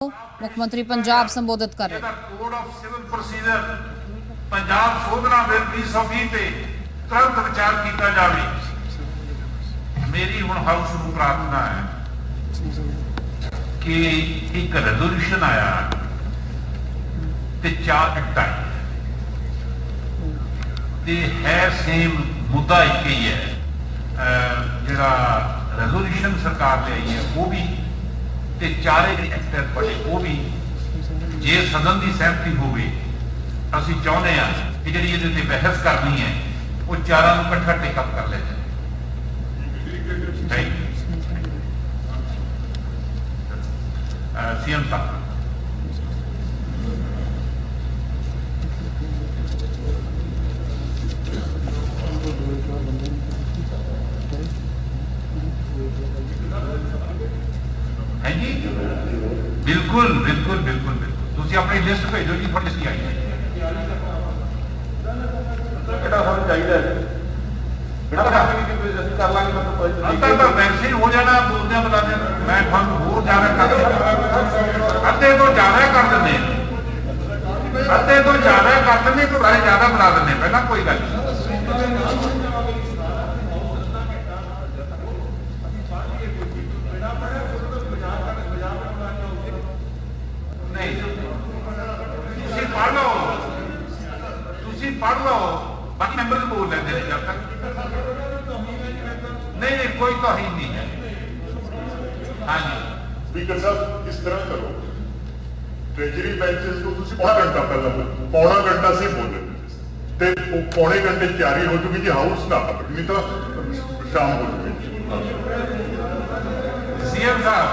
मुख्यमंत्री पंजाब संबोधित कर रहे code of civil procedure Punjab सोधना बिल 2020 पे तुरंत विचार किया जाए। मेरी हुण हाउस नूं प्रार्थना है कि एक रेजोल्यूशन आया ते 4 एक्ट आए ते है सेम मुद्दा एक ही है। जिहड़ा रेजोल्यूशन सरकार ले आई है वो भी ते चारे एक्ट बने वो भी जे सदन की सहमति होवे असीं चाहुंदे हां कि जिहड़ी इहदे ते बहस करनी है वो चारां नूं इकट्ठा टेकअप कर लिया जाए। सीएम साहब है जी, बिल्कुल बिल्कुल बिल्कुल बिल्कुल तुम अपनी लिस्ट भेजो जी, थोड़ी सी आई है वैसे ही हो जाना बोलते बता दें। मैं थोड़ा होर ज्यादा कर अद्धे तो ज्यादा कर दें, अद्धे तो ज्यादा कर दें तो बारे ज्यादा बना दें पहला कोई गल पढ़ लो, बाकी मेंबर बोल लेते हैं जब तक नहीं कोई तो ही नहीं है। हाँ जी स्पीकर साहब इस तरह करो, ट्रेजरी बेंचेस को तुम पौना घंटा पहला पौना घंटा से बोले ते पौने घंटे तैयारी हो चुकी जी हाउस ना नहीं तो शाम हो चुकी। सीएम साहब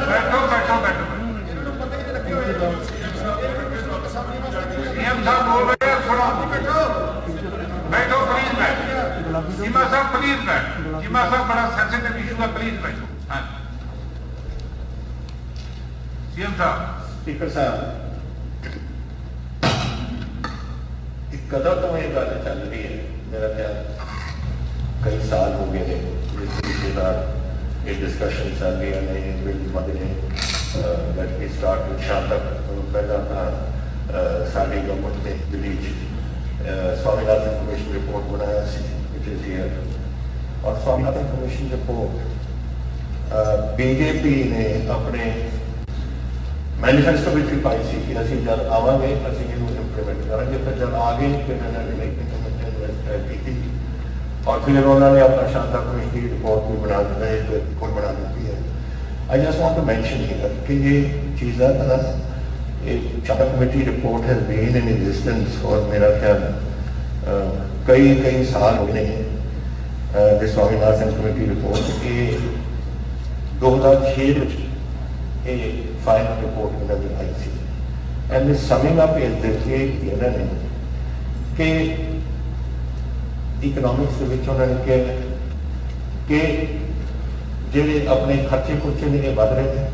बैठो बैठो बैठो, सीएम साहब बोल रहे हैं, सुनो बैठो प्लीज बैठो। चीमा साहब प्लीज बैठो, चीमा साहब बड़ा सेंसिटिव इशू है, प्लीज बैठो। हाँ सीएम साहब। स्पीकर साहब कदम तो ये गल चल रही है, मेरा ख्याल कई साल हो गए हैं ये डिस्कशन चल रही है नहीं बिल बने। लेट मी स्टार्ट विद शांतक। पहला था साडी गवर्नमेंट ने दिल्ली स्वामीनाथन कमीशन रिपोर्ट बनाया विच इज हियर, और स्वामीनाथन कमीशन रिपोर्ट बीजेपी ने अपने मैनीफेस्टो में पाई सी कि असं जब आवेंगे असं इंप्लीमेंट करेंगे, फिर जब आ गए फिर इन्होंने नहीं इम्प्लीमेंट की थी और फिर उन्होंने अपना शांता कमीशन की रिपोर्ट भी बना दी है। I just want to mention here कि ये चीज़ें Shanta committee report has been in existence और मेरा ख्याल कई साल हो गए हैं। स्वामीनाथन कमेटी रिपोर्ट ये 2006 फाइनल रिपोर्ट नजर आई थी। And summing up is this इन्होंने कि इकनॉमिक्स उन्होंने कहा कि जिहड़े अपने खर्चे खुर्चे ने बढ़ रहे हैं,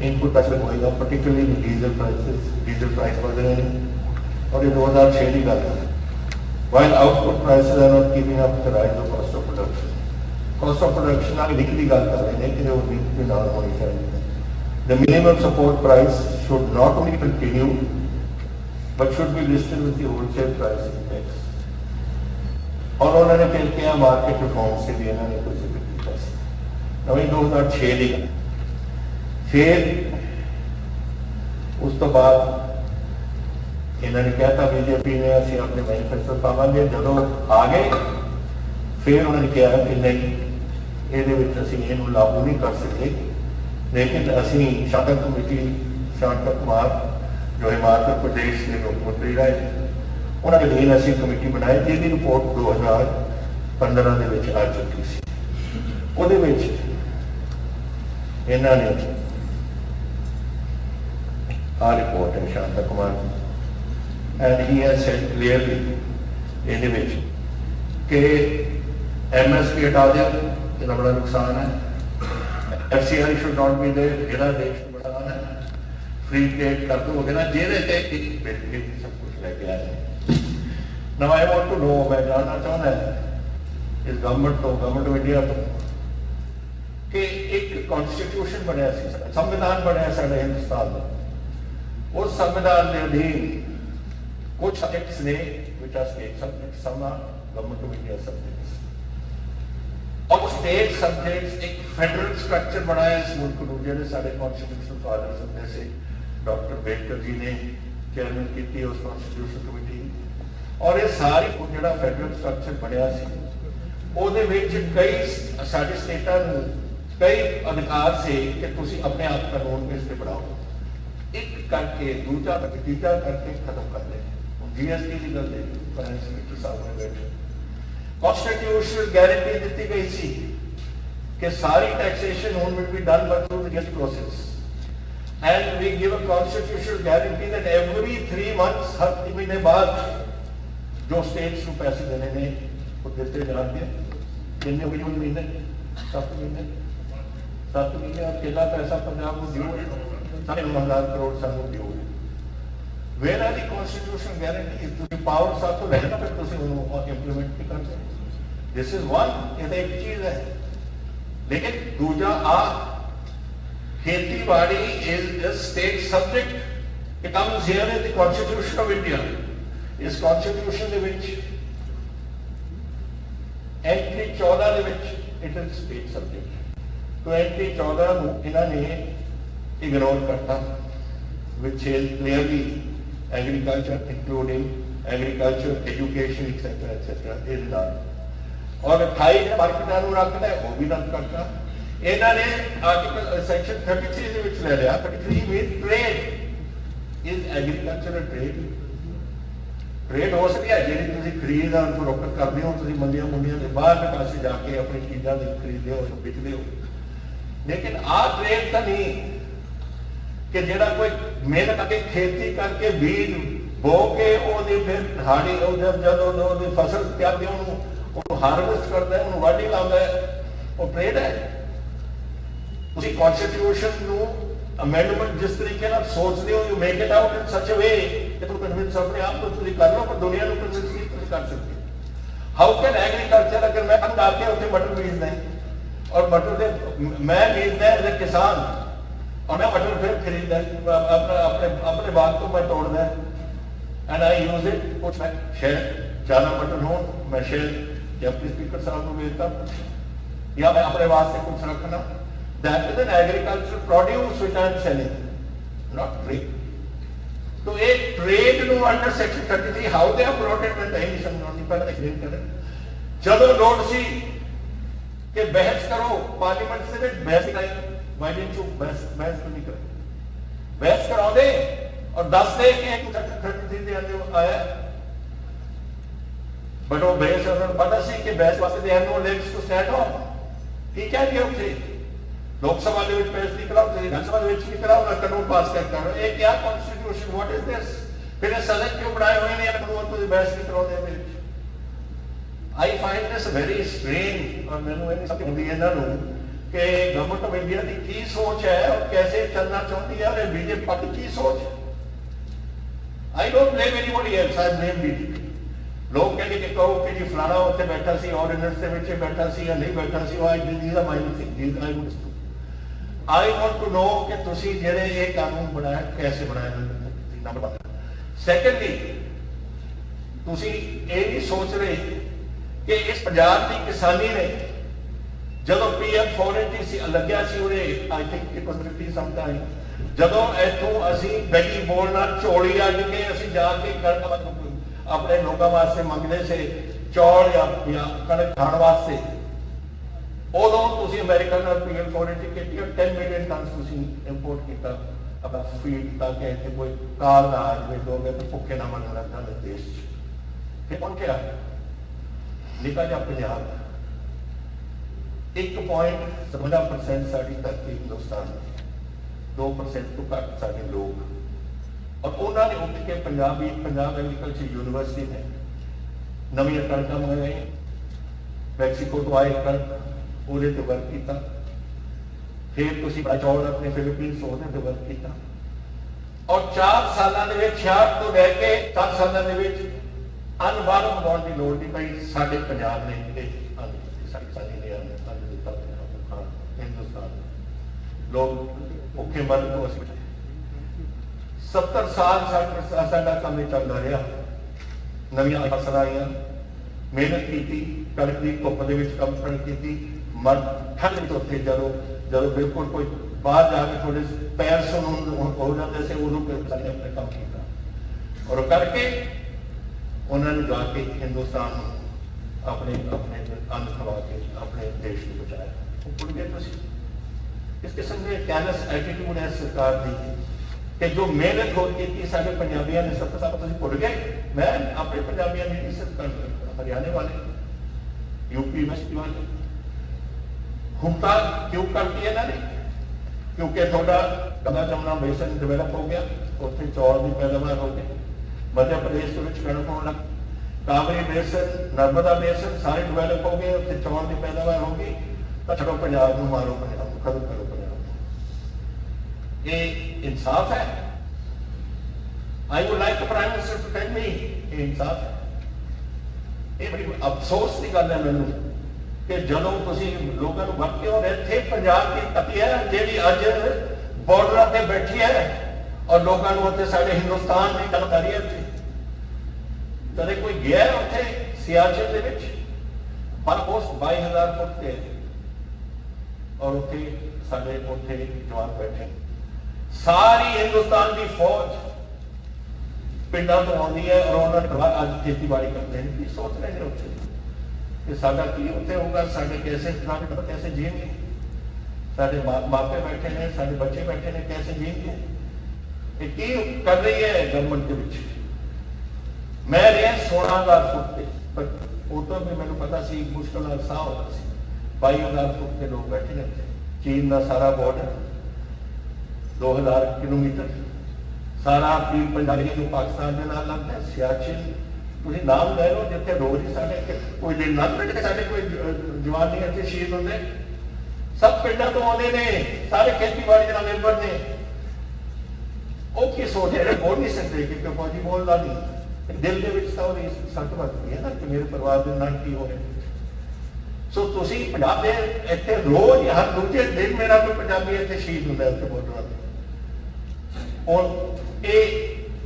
इनपुट प्राइस होएगा, पर्टिकुलरली डीजल प्राइस बढ़ रहे हैं और ये 2006 की गल है। While output prices are not keeping up the rise of cost of production. Cost of production आगे लिख की गल कर रहे हैं कि वो लिंक भी ना होनी चाहिए। The minimum support price should not only continue but should be listed with the wholesale price index. और उन्होंने फिर किया मार्केट रिफॉर्म से भी इन्होंने कुछ जिक्र किया। नवी 2006 की गल। फिर उस तो बाद इन्होंने कहा था बीजेपी ने असं अपने मैनीफेस्टो पावे जो आ गए, फिर उन्होंने कहा कि नहीं ये लागू नहीं कर सकते, लेकिन असी शांता कमेटी शांता कुमार जो हिमाचल प्रदेश के मुख्यमंत्री रहे उन्होंने अधीन असी कमेटी बनाई जिसकी रिपोर्ट 2015 के आ चुकी सी। इन्होंने आ रिपोर्ट है Shanta Kumar and he has said clearly कि MSP हटा दिया, इसका बड़ा नुकसान है। FCI should not be there, जिहड़ा देश बड़ा है फ्री ट्रेड कर दोगे ना जेरे ते सब कुछ लेके आए। Now I want to know, मैं जानना चाहता है इस गवर्नमेंट ऑफ इंडिया कि एक कॉन्स्टिट्यूशन बनया सी, संविधान बनया साडे हिंदुस्तान दा। उस संविधान के अधीन कुछ सब्जेक्ट्स ने which are state subjects, some are government of India subjects, और स्टेट सब्जेक्ट्स एक फेडरल स्ट्रक्चर बनाया इस मुल्क को, जिहड़े साडे कॉन्स्टिट्यूशनल फादर्स हुंदे से डॉक्टर अंबेडकर जी ने चेयरमैन की उस कॉन्स्टिट्यूशन कमेटी, और ये सारी जिहड़ा फेडरल स्ट्रक्चर बनया सी ਉਹਦੇ ਵਿੱਚ कई साडे स्टेटां ਨੂੰ कई अधिकार से कि तुसीं अपने आप कानून बेस पे बनाओ, एक करके दूजा करके तीजा करके खत्म कर दे। जीएसटी की गल फाइनेंस मिनिस्टर साहब ने बैठे कॉन्स्टिट्यूशनल गारंटी दी गई सी कि सारी टैक्सेशन हुन will be done by through the GST process, and we give a constitutional guarantee that every 3 months, हर 3 महीने बाद जो स्टेट्स को पैसे देने ने वो देते जाएंगे। कितने महीने 7 महीने 7 महीने और कितना पैसा पंजाब को ड्यू है, 9,000 करोड़ सानू ड्यू है। Where are the constitutional guarantees? तुसी पावर साथ तो रहना, फिर तुसी उन्होंने इंप्लीमेंट भी कर सकते। This is one, ये एक चीज है। लेकिन दूजा खेती बाड़ी is a state subject. It comes here in the Constitution of India. इस constitution ਦੇ ਵਿੱਚ एंट्री 14 ਦੇ ਵਿੱਚ it is state subject। तो एंट्री 14 ਨੂੰ ਇਹਨਾਂ ਨੇ इग्नोर करता, which is clearly agriculture, including agriculture, education, etc. is done। और 28 मार्केटां ਨੂੰ ਰੱਖਦਾ है, वो भी रद्द करता। ਇਹਨਾਂ ਨੇ आर्टिकल सेक्शन 33 ਦੇ ਵਿੱਚ ਲੈ लिया। 33 means trade is agricultural trade। Trade हो सकती है जी तुम खरीद फरोख्त करते हो, तुम मंडिया मुंडिया के बाहर के पास जाके अपनी चीज़ों को खरीदते हो, बेचते हो, लेकिन आ ट्रेड तो नहीं कि जोड़ा कोई मेहनत करके खेती करके बीज बो के फिर हाड़ी जब फसल त्याग हारवेस्ट करता है, उन्होंने वाढ़ी लाता है, वो ट्रेड है। तुम कॉन्स्टिट्यूशन अमेंडमेंट जिस तरीके सोचते हो, you make it out in such a way कि तुम कन्विंस अपने आप को तुम कर लो, पर दुनिया को कन्विंस नहीं तुम कर सकते। हाउ कैन एग्रीकल्चर, अगर मैं हम आके उत्थे मटर बीजना है और मटर से मैं बीजना है एज ए किसान, और मैं मटर फिर खरीदना अपने बाग को मैं तोड़ना है एंड आई यूज इट, कुछ मैं शायद ज्यादा मटर हो, मैं शायद डिप्टी स्पीकर साहब को भेजता, या मैं अपने वास्ते कुछ रखना। That is an agricultural produce which I am selling, not trade. तो एक trade no under section 33 how they have brought it with the emission नहीं पहले explain करें। जब लोड सी के बहस करो पार्लियामेंट से, बहस कराई, why didn't you बहस क्यों नहीं करे? बहस कराओ दे और 10 दे के एक 33 दे अंदर आया, बट वो बहस उन्होंने पता सी कि बहस वास्ते they have no legs to stand on। ठीक है कि उठे लोकसभा के पेश नहीं कराओ, विधानसभा के नहीं कराओ, ना कानून पास करता है, ये क्या कॉन्स्टिट्यूशन, व्हाट इज दिस? फिर सदन क्यों बनाए हुए हैं कानून को बहस नहीं कराओ दे? I find this very strange, और मैंने ये समझ नहीं इन्हां नूं कि गवर्नमेंट ऑफ इंडिया की की सोच है और कैसे चलना चाहती है, और बीजेपी पार्टी की सोच है। I don't blame anybody else, I blame BJP. लोग कहते कि कहो कि जी फलाना उत्थे बैठा सी, ऑर्डिनेंस के विच बैठा सी या नहीं बैठा सी, I these are minor things, I would I want to know कि तुसी जेरे ये कानून बनाया कैसे बनाया, नंबर 1। सेकेंडली तुसी ये नहीं सोच रहे कि इस पंजाब की किसानी ने जदों PM 480 लग्या सी, उन्हें I think it was 50 some time, जदों इथों असी बैगी बोलना झोली अड्ड के असी जाके कणक अपने लोगों वास्ते मंगते से चौल या कणक खाण वास्ते, उदों तुसी अमेरिका नाल PM 480 की 10 मिलियन टन तुसी इंपोर्ट किया अपना फीड, ताकि इतने कोई काल ना आ जाए, लोग तो भुखे ना मरन लग जाए देश। फिर कौन क्या निका जा पंजाब 1.17% साड़ी धरती हिंदुस्तान, 2% तो घट सारे लोग, और उन्होंने उठ के पंजाब एग्रीकल्चर यूनिवर्सिटी ने नवी कणक मंगाई, मैक्सीको तो आए कणक ਉਹਦੇ ਤੇ ਵਰਕ ਕੀਤਾ, ਫਿਰ ਤੁਸੀਂ ਚੌਲ ਆਪਣੇ ਫਿਲੀਪੀਨਸ ਉਹਦੇ ਤੇ ਵਰਕ ਕੀਤਾ, ਔਰ 4 ਸਾਲਾਂ ਦੇ ਵਿੱਚ 66 ਤੋਂ ਲੈ ਕੇ 10 ਸਾਲਾਂ ਦੇ ਵਿੱਚ ਅਨਬਾਰ ਮੰਗਾਉਣ ਦੀ ਲੋੜ ਨਹੀਂ ਪਈ। ਸਾਡੇ ਪੰਜਾਬ ਨੇ ਸਾਡੀ ਸਾਡੀ ਨੇ ਅੰਨ ਦਿੱਤਾ, लोग भुखे मरन तो असीं बचाए। 70 साल साडा काम नहीं चलता रहा, नवीं फसलां आईयां, मेहनत की, कणक की धुप के काम की, मर ठंड में उत्थे ਜਦੋਂ बिल्कुल कोई बाहर जाके थोड़े पैर सुन हो जाते थे, उदों अपने काम किया और करके उन्होंने जाके हिंदुस्तान अपने अपने अन्न खवा के अपने देश को बचाया। भुल गए तुम इस किस्म के कैलस एटीट्यूड है सरकार की कि जो मेहनत होती थी साढ़े पंजाबियों ने 70 साल तुम भुल गए। मैं अपने पंजाबियों ने नहीं, हरियाणे वाले, यूपी वेस्ट वाले हुमता क्यों करती है ना, क्योंकि थोड़ा गंगा जमुना बेसन डेवलप हो गया, उत्थे चौल की पैदावार हो गई, मध्य प्रदेश के कणक होने लग, कावेरी बेसन नर्मदा बेसन सारे डेवलप हो गए, उत्थे चौल की पैदावार हो गई, तो छड़ो पंजाब को मारो, पंजाब को खत्म करो पंजाब। ये इंसाफ है? I would like the prime minister to tell me ये इंसाफ है? ये बड़ी अफसोस की गल है मैनू कि ਜਦੋਂ ਤੁਸੀਂ ਲੋਕਾਂ ਨੂੰ ਵਰਤੇ ਹੋ ਇੱਥੇ ਪੰਜਾਬ ਦੀ ਧਰਤੀ ਹੈ ਜਿਹੜੀ ਅੱਜ ਬਾਰਡਰਾਂ ਤੇ ਬੈਠੀ ਹੈ ਔਰ ਲੋਕਾਂ ਨੂੰ ਉੱਥੇ ਸਾਡੇ ਹਿੰਦੁਸਤਾਨ ਦੀ ਗੱਲ ਕਰ ਰਹੀ ਹੈ। ਕਦੇ ਕੋਈ ਗਿਆ ਉੱਥੇ ਸਿਆਚਿਨ ਦੇ ਵਿੱਚ ਪਰ ਉਸ 22,000 ਫੁੱਟ ਤੇ ਔਰ ਉੱਥੇ ਸਾਡੇ ਉੱਥੇ ਜਵਾਨ ਬੈਠੇ, ਸਾਰੀ ਹਿੰਦੁਸਤਾਨ ਦੀ ਫੌਜ ਪਿੰਡਾਂ ਤੋਂ ਆਉਂਦੀ ਹੈ ਔਰ ਉਹਨਾਂ ਨੇ ਅੱਜ ਖੇਤੀਬਾੜੀ ਕਰਦੇ ਨੇ। ਕੀ ਸੋਚ ਰਹੇ ਨੇ ਉੱਥੇ कि साडा की उत्थे होगा, साडे कैसे कैसे जिएंगे, साडे मापे बैठे हैं, साडे बच्चे बैठे हैं, कैसे जिएंगे? ये की कर रही है गवर्नमेंट के विच। मैं रहा 16,000 फुट पे, पर उतो भी मैंने पता सी मुश्किल सा होता सी 22,000 फुट के लोग बैठे रहते। चीन का सारा बॉर्डर 2,000 किलोमीटर सारा पीर पंजाबी जो पाकिस्तान के नाल लगता है, सियाचिन ਤੁਸੀਂ ਨਾਮ ਲੈ ਲਓ ਜਿੱਥੇ ਰੋਜ਼ ਹੀ ਸਾਡੇ ਕੋਈ ਦਿਨ ਨਾ ਕੱਢ ਕੇ ਸਾਡੇ ਕੋਈ ਜਵਾਨ ਨਹੀਂ ਇੱਥੇ ਸ਼ਹੀਦ ਹੁੰਦੇ। ਸਭ ਪਿੰਡਾਂ ਤੋਂ ਆਉਂਦੇ ਨੇ, ਸਾਰੇ ਖੇਤੀਬਾੜੀ ਦੇ ਨਾਲ ਨਿਰਭਰ ਨੇ। ਉਹ ਕੀ ਸੋਚ ਰਹੇ ਬੋਲ ਨਹੀਂ ਸਕਦੇ ਕਿ ਫੌਜੀ ਬੋਲਦਾ ਨਹੀਂ, ਦਿਲ ਦੇ ਵਿੱਚ ਤਾਂ ਉਹਦੀ ਸੱਟ ਵੱਜਦੀ ਹੈ ਨਾ ਕਿ ਮੇਰੇ ਪਰਿਵਾਰ ਦੇ ਨਾਲ ਕੀ ਹੋਵੇ। ਸੋ ਤੁਸੀਂ ਪੰਜਾਬ ਦੇ ਇੱਥੇ ਰੋਜ਼ ਹਰ ਦੂਜੇ ਦਿਨ ਮੇਰਾ ਕੋਈ ਪੰਜਾਬੀ ਇੱਥੇ ਸ਼ਹੀਦ ਹੁੰਦਾ ਉੱਥੇ ਬੋਲਣਾ ਔਰ ਇਹ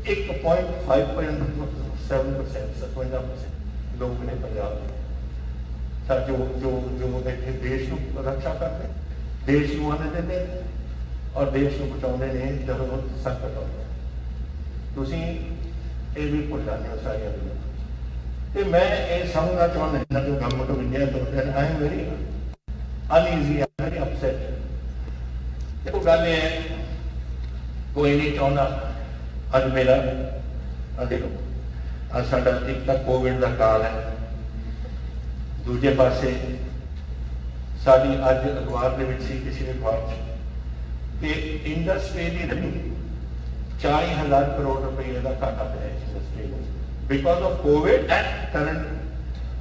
1.5% 7% 57% लोग ने पंजाब जो जो जो बैठे देश को रक्षा करते, देश को आने देते और देश को बचाने ने जब संकट आते तुसी ये भी भुल जाते हो सारिया गल्लां। ते मैं ये समझना चाहता जो गवर्नमेंट ऑफ इंडिया तो I am very uneasy, I am very upset. देखो गल ये है कोई नहीं चाहता अज मेरा देखो ਅੱਜ ਸਾਡਾ ਇੱਕ ਤਾਂ ਕੋਵਿਡ ਦਾ ਕਾਲ ਹੈ, ਦੂਜੇ ਪਾਸੇ ਸਾਡੀ ਅੱਜ ਅਖਬਾਰ ਦੇ ਵਿੱਚ ਸੀ ਕਿਸੇ ਅਖਬਾਰ 'ਚ ਕਿ ਇੰਡਸਟਰੀ ਦੀ ਰੈਵਨਿਊ 40,000 ਕਰੋੜ ਰੁਪਏ ਦਾ ਘਾਟਾ ਪਿਆ ਇੰਡਸਟਰੀ ਨੂੰ because of Covid and current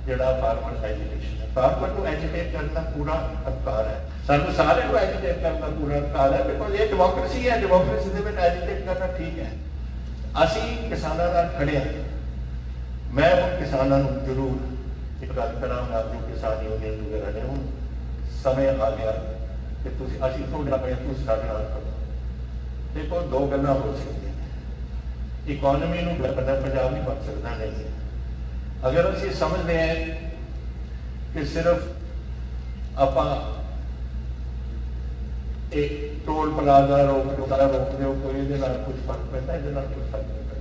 ਜਿਹੜਾ ਫਾਰਮਰ ਐਜੂਕੇਸ਼ਨ ਹੈ। ਫਾਰਮਰ ਨੂੰ ਐਜੂਕੇਟ ਕਰਨ ਦਾ ਪੂਰਾ ਅਧਿਕਾਰ ਹੈ, ਸਾਨੂੰ ਸਾਰਿਆਂ ਨੂੰ ਐਜੂਕੇਟ ਕਰਨ ਦਾ ਪੂਰਾ ਅਧਿਕਾਰ ਹੈ ਬਿਕੋਜ਼ ਇਹ ਡੈਮੋਕ੍ਰੇਸੀ ਹੈ। ਡੈਮੋਕ੍ਰੇਸੀ ਦੇ ਵਿੱਚ ਐਜੂਕੇਟ ਕਰਨਾ ਠੀਕ ਹੈ। ਅਸੀਂ ਕਿਸਾਨਾਂ ਨਾਲ ਖੜੇ ਹਾਂ। मैं किसानों जरूर एक गल करांगा जो किसान यूनियन वगैरह ने हूँ समय आ गया कि असीं थोड़े अपने तुसीं साडे नाल करो। देखो दो गल्लां हो सकदियां, इकोनॉमी नूं बनना पंजाब नहीं बन सकता नहीं। अगर असीं समझते हैं कि सिर्फ आपां एक टोल प्लाजा रोक दो कोई इहदे नाल कुछ फर्क पैंदा, इहदे नाल कुछ फर्क नहीं पैंदा।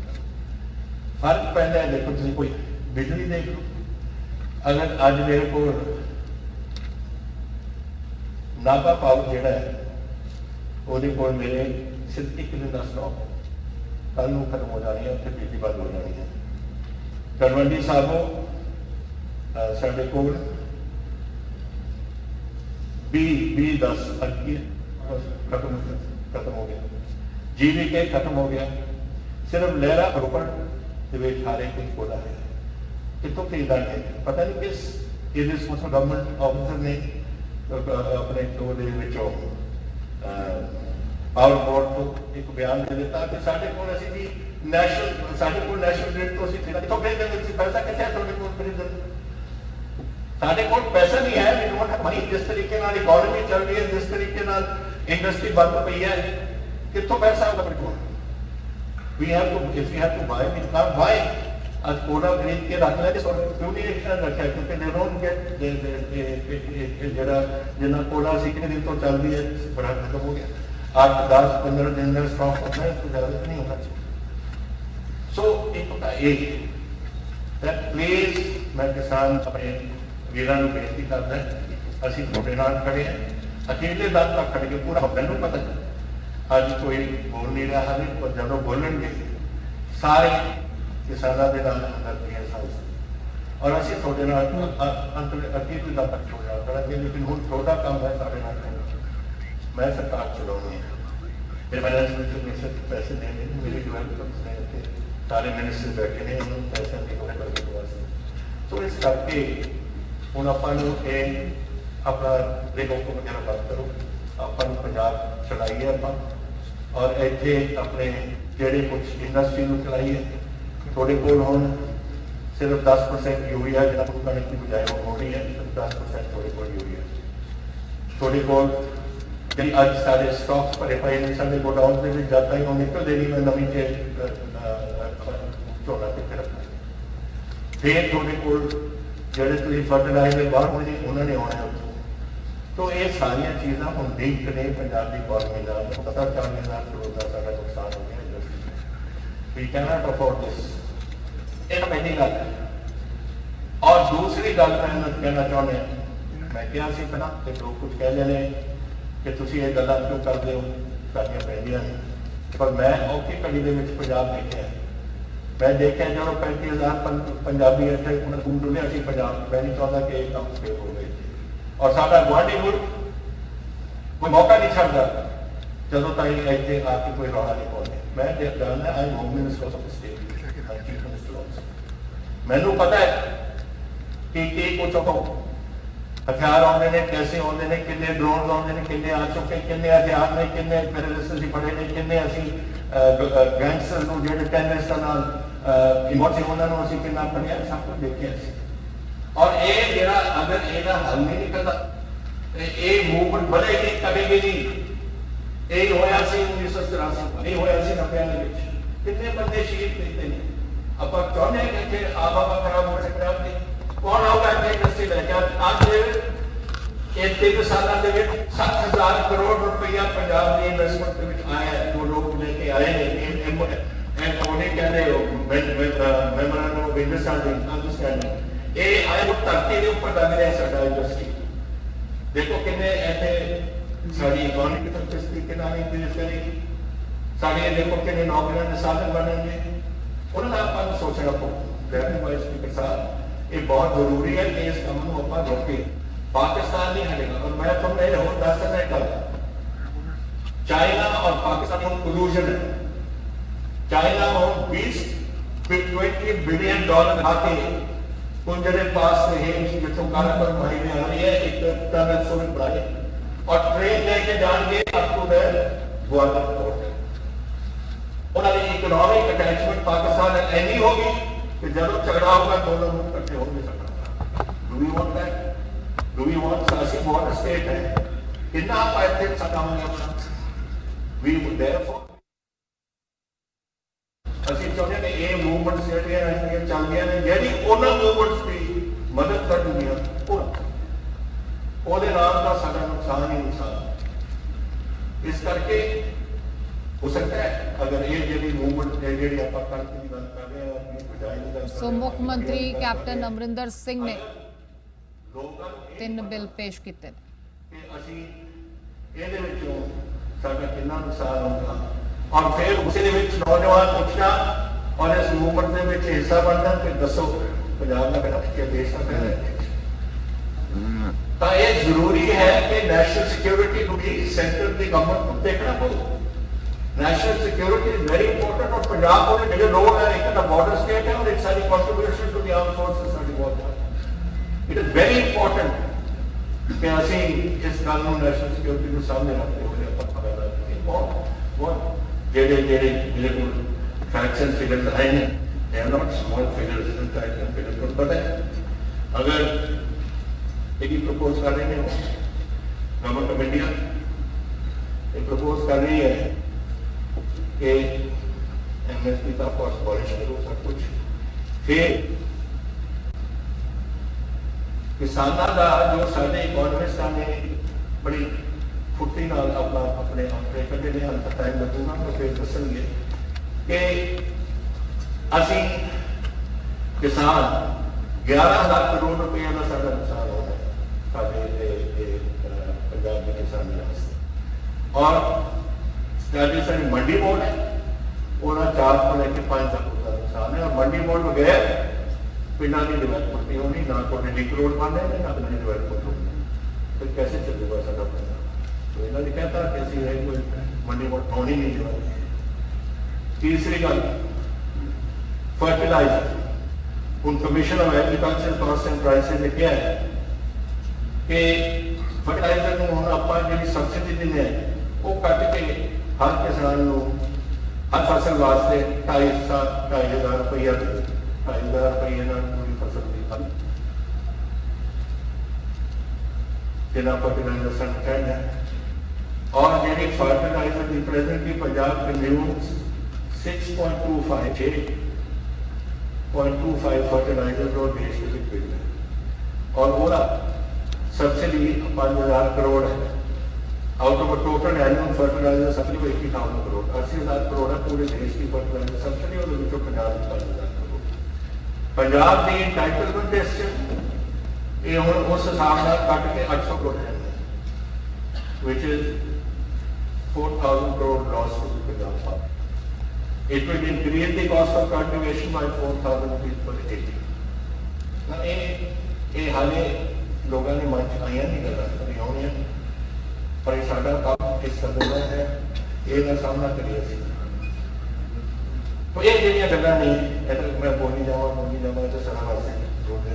फर्क पैदा है देखो तुम कोई बिजली देख लो, अगर अज मेरे को नाभा पावर जोड़ा है वो मेरे सिर्फ एक दिन का स्टॉक है, कल को खत्म हो जानी है, उत्थे बिजली बंद हो जानी है। तलवंडी साबो साढ़े को 20-10 खत्म हो गया, GVK खत्म हो गया, सिर्फ लहरा रोपड़ हारे कुछ बोला है कितों खरीदा है पता नहीं किस गवर्नमेंट ऑफिसर ने अपने पावर बोर्ड को एक बयान दे दिता कि साढ़े को नैशनल ग्रिड तो कितों खरीदेंगे, पैसा कितने थोड़े को खरीदन, साढ़े को पैसा नहीं है। जिस तरीके इकोनॉमी चल रही है, जिस तरीके इंडस्ट्री बंद पई है, कितों पैसा आएगा petrol? We have to, if we have to buy, we can't buy. आज कोला खरीद के रख लेते और क्यों नहीं रखा? क्योंकि they don't get जरा जिन्ना कोला सीखने दिन तो चल रही है, बड़ा खत्म हो गया। 8-10-15 दिन में स्टॉक होता है तो ज़्यादा नहीं होना चाहिए। So एक होता है एक that please मैं किसान अपने वीरां ਨੂੰ बेनती करता है, ਅਸੀਂ ਤੁਹਾਡੇ ਨਾਲ खड़े हैं, अकेले दल तक खड़े के पूरा ਮੈਨੂੰ पता है ਅੱਜ कोई बोल नहीं रहा है, पर जब बोलेंगे सारे किसानों के नाम करती है साल और असं थोड़े अंत अगे भी तक छोड़ा करेंगे, लेकिन हूँ थोड़ा काम है साढ़े नाल करना। मैं सरकार चलाऊंगी, मेरे फाइनेंस मिनिस्टर पैसे देने, मेरे डेवलपमेंट ने सारे मिनिस्टर बैठे ने, उन्होंने पैसा नहीं वास्ते। तो इस करके हूँ आप अपना रेगो को वगैरह बात करो, अपन पंजाब चलाइए आप और इतने अपने जेडे कुछ इंडस्ट्री में चलाइए। थोड़े को सिर्फ 10% यूरिया जो कणक की बजाय वो हो रही है, सिर्फ 10% थोड़े को यूरिया। थोड़े को जी अज सारे स्टॉक्स भरे पे ने सारे गोडाउन के जाता ही निकल देनी, मैं नवी झोना कितने रखना। फिर थोड़े को जेडे तुम फर्टिलाइजर बाहर होने उन्होंने आना है। तो ये सारिया चीज़ा हम देख रहे पंजाब की इकॉनमी का 40,000 करोड़ का सारा नुकसान हो गया इंडस्ट्री में। We can not afford this, एक पहली गल है। और दूसरी गल मैं कहना चाहते हैं, मैं क्या सी पहला कि लोग कुछ कह रहे हैं कि तुम ये गल्लां क्यों करते हो, करनियां पैंदियां ने, पर मैं औखी घड़ी के पंजाब देखा, मैं देखा जो 35,000 पंजाबी इतने उन्हें डुलिया सी पंजाब। मैं नहीं चाहता कि एक काम फेल हो गए और साडा गुआढ़ी मुल्क कोई मौका नहीं छड्डदा जदों ताईं इत्थे आके कोई रौला नहीं पाउंदे। मैं जानना आई home minister of state, chief minister of, मैनू पता है कि कुछ हथियार आते हैं, कैसे आते हैं, किन्ने ड्रोन आते हैं, किन्ने आ चुके, किन्ने हथियार ने, किन्ने टेररिस्ट असीं फड़े ने, किन्ने असीं गैंगस्टर नूं जिहड़े टेररिस्टां नाल इमोशन उन्होंने असीं किन्ना फड़िया, सब कुछ देखिया। और ये मेरा अगर यह हल नहीं निकलता, ये मूवमेंट बढ़ेगी करेगी नहीं। यही होया 1984 नहीं होया 90 कितने बंदे शहीद किए हैं। आप चाहते हैं कि आबा खराब हो सकता है, कौन आऊगा इंडस्ट्री लैके अज ये 3 सालों के 7,000 करोड़ रुपया पंजाब की इन्वेस्टमेंट आया है, जो लोग लेके आए हैं उन्हें कह रहे हो मेमोरेंडम ऑफ अंडरस्टैंडिंग ये आए वो धरती के ऊपर लग रहा है साडा इंडस्ट्री। देखो किन्ने ऐसे साड़ी इकोनॉमी की तरफ किस तरीके नाल इंक्रीज करेगी, साड़ी देखो किन्ने नौकरियां के साधन बनेंगे, उन्होंने आप सोचना पड़ेगा। वाइस स्पीकर साहब ये बहुत जरूरी है कि इस काम को आप रोके, पाकिस्तान नहीं हटेगा। और मैं तुमने और 10 दिन कल चाइना और पाकिस्तान में कोलूजन है, चाइना और 20 बिलियन डॉलर खाते कुंजरे पास से है जितों कारगर भाई में आ रही है, एक टनल सोने पड़ा और ट्रेन लेके जाएंगे आपको ग्वालियर पोर्ट। उन्होंने इकोनॉमिक अटैचमेंट पाकिस्तान ऐनी होगी कि जब झगड़ा होगा दोनों मुल्क इकट्ठे हो नहीं सकता। Do we want that? Do we want ऐसी बॉर्डर स्टेट है कितना आप ऐसे सकाएंगे अपना? वी वुड देयरफॉर ਅਸੀਂ ਚਾਹੁੰਦੇ ਕਿ ਇਹ ਮੂਵਮੈਂਟਸ ਜਿਹੜੀਆਂ ਰਹਿਣਗੀਆਂ ਚੱਲਦੀਆਂ ਨੇ, ਜਿਹੜੀ ਉਹਨਾਂ ਮੂਵਮੈਂਟਸ ਦੀ ਮਦਦ ਕਰਨਗੀਆਂ ਉਹਦੇ ਨਾਲ ਤਾਂ ਸਾਡਾ ਨੁਕਸਾਨ ਹੀ ਨੁਕਸਾਨ। ਇਸ ਕਰਕੇ ਹੋ ਸਕਦਾ ਹੈ ਅਗਰ ਇਹ ਜਿਹੜੀ ਮੂਵਮੈਂਟ ਹੈ ਜਿਹੜੀ ਆਪਾਂ ਕਰਕੇ ਦੀ ਗੱਲ ਕਰ ਰਹੇ ਹਾਂ ਆਪਣੀ ਬਜਾਏ ਦੀ ਗੱਲ। ਸੋ ਮੁੱਖ ਮੰਤਰੀ ਕੈਪਟਨ ਅਮਰਿੰਦਰ ਸਿੰਘ ਨੇ 3 ਬਿੱਲ ਪੇਸ਼ ਕੀਤੇ ਕਿ ਅਸੀਂ ਇਹਦੇ ਵਿੱਚੋਂ ਸਾਡਾ ਕਿੰਨਾ ਨੁਕਸਾਨ ਹੋਊਗਾ और फिर उसी नौजवान उठना और इस मूवमेंट के हिस्सा बनना, फिर दसो पंजाब का बेटा क्या देश का पहला तो ये जरूरी है कि नेशनल सिक्योरिटी को भी सेंटर की गवर्नमेंट को देखना पड़ेगा। National security is very important और पंजाब को जो लोग है एक तो बॉर्डर स्टेट है और एक सारी contribution to the armed forces साडी बहुत इट इज वेरी इंपॉर्टेंट कि असी इस गल नूं नेशनल सिक्योरिटी को सामने रखते हुए अपन पता बहुत जेडे जेडे मेरे को फ्रैक्शन फिगर्स आए हैं, they are not small figures, इन फ्रैक्शन फिगर्स को पता है। अगर एक ही प्रपोज कर रहे हैं गवर्नमेंट ऑफ इंडिया अप्रोच कर रही है कि एमएसपी का ऑफकोर्स अबॉलिश करो सब कुछ, फिर किसानों का जो साढ़े इकोनॉमिस्टां ने बड़ी फुर्ती नाल अपने आंकड़े कढ़े ने, हाल तक टाइम लगूगा तो फिर दसणगे कि असी किसान 11,000 करोड़ रुपये का साਡਾ नुकसान हो गया साढ़े पंजाब के किसानी वास्ते, और साड़ी मंडी बोर्ड है वह 4 को लेकर 5 तक का नुकसान है, और मंडी बोर्ड बगैर पिंडा की डिवेलपमेंट नहीं होनी, ना कोई लिंक रोड बनने ना अपनी डिवेलपमेंट होनी, तो कैसे चलेगा साਡਾ पंजाब। तो इन्होंने कहता कि असं कोई मंडी बोर्ड होनी नहीं डिवेलप। तीसरी गल फर्टिलाइजर, उन commission of agriculture cost and prices ने क्या है कि फर्टिलाइजर को हम आप जी सबसिडी देने वो कट के हर किसान को हर फसल वास्ते 2,500 रुपया 2,500 रुपये पूरी फसल की खल जिला फर्टिलाइजर संगठन है, और जी फर्टिलाइजर की प्रेजेंटली पंजाब कंज्यूम्स 6.25 फर्टिलाइजर जो देश के बिक है, और वो सब्सिडी 5,000 करोड़ है। Out of total annual fertiliser subsidy को 21,000 करोड़ 80,000 करोड़ है पूरे देश की फर्टिलाइजर सब्सिडी, और पंजाब की 5,000 करोड़। पंजाब की एंटाइटलमेंट टेस्ट ये हम उस हिसाब से कट के 800 करोड़ है, which is 4,000 crore loss to Punjab sahab. It will increase the cost of cultivation by 4,000 rupees per acre. ना ये हाले लोगों ने मन च आईया नहीं गल्लां आउणियां, पर ये साडा काम इस कदर का है, ये सामना करिए। तो ये जिहड़ियां गल्लां नहीं है मैं बोली जावां तो सारा वास्ते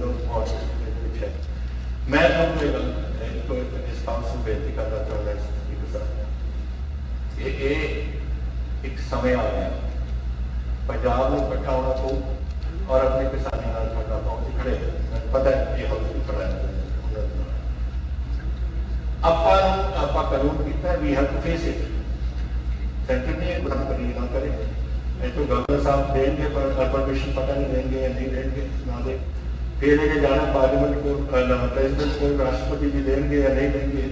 रोज़ बहुत कुछ है। मैं तुहानूं इस काउंसिल बेनती करना चाहुंदा ये एक समय आ गया पंजाब में इकट्ठा होना पो और अपने किसानी नाल खड़ना पाओ खड़े पता है ये हाउस खड़ा है आपा कानून किया we have to face it. Centre ने बंद करी ना करे तो गवर्नर साहब देंगे पर अर्बन मिशन पता नहीं देंगे या नहीं देंगे ना दे, फिर लेके जाना पार्लियामेंट को प्रेसिडेंट को राष्ट्रपति जी देंगे या नहीं देंगे,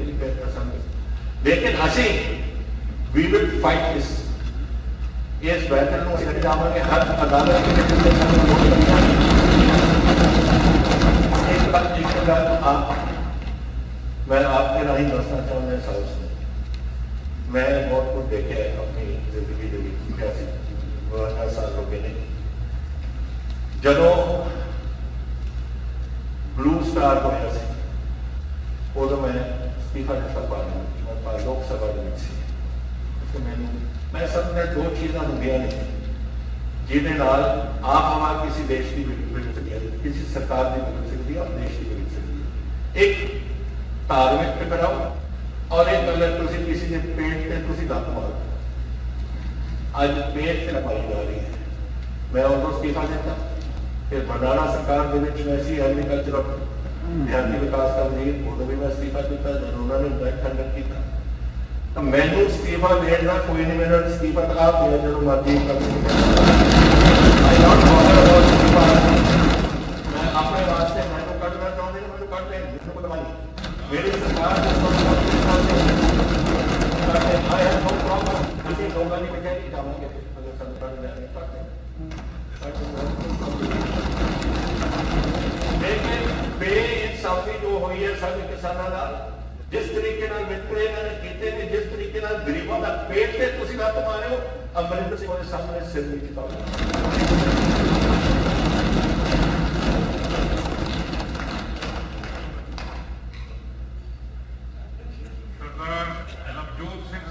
लेकिन असी वी विल फाइट दिस। इस बैटल में लड़ जावांगे हर अदालत के मैं आपके राही दसना चाहूँगा इस हाउस में मैं बहुत कुछ देखे अपनी जिंदगी के 12 साल हो गए नहीं। जदों ब्लू स्टार होया सी उदों मैं इस्तीफा दिता पार्लियामेंट लोकसभा से मैं समझा 2 चीज़ा होंगे नहीं जिन्हें नाल आप हवा किसी देश की बिगड़ सकती है, किसी सरकार की बिगड़ सकती है और देश की बिगड़ सकती है। एक धार्मिक टकराओ और एक अगर तुम किसी के पेट से तुम लत मारो, अज पेट से लगाई जा रही है। मैं उदों इस्तीफा देता, फिर बरनाला सरकार के ऐसी एग्रीकल्चर देहाती विकास का वजीर उदों भी मैं इस्तीफा दिता जब उन्होंने बैठ खंडन किया। तो मैनू इस्तीफा देना कोई नहीं, मेरा इस्तीफा तो आप दिया जो मर्जी कर मैं अपने वास्ते मैनू कटना चाहते मैनू कट लें मैनू बुलवाई मेरी सरकार लोगों की कचहरी जावांगे अगर सरकार लेकिन बेइंसाफी जो हुई है सारे किसानों का जिस तरीके मित्रे इन्होंने किए ने जिस तरीके गरीबों का पेट से तुम लत मारे हो अमरिंदर सिंह के सामने सिर नहीं झुकाओ। सरदार नवजोत सिंह